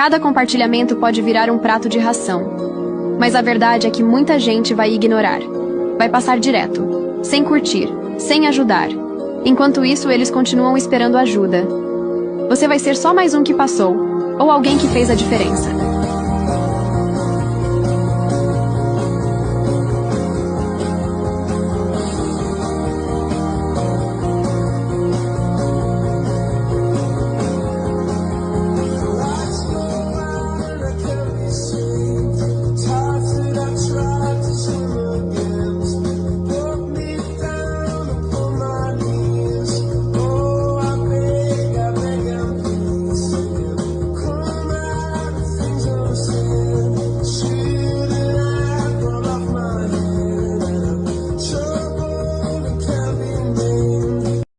Cada compartilhamento pode virar um prato de ração. Mas a verdade é que muita gente vai ignorar. Vai passar direto, sem curtir, sem ajudar. Enquanto isso, eles continuam esperando ajuda. Você vai ser só mais um que passou, ou alguém que fez a diferença.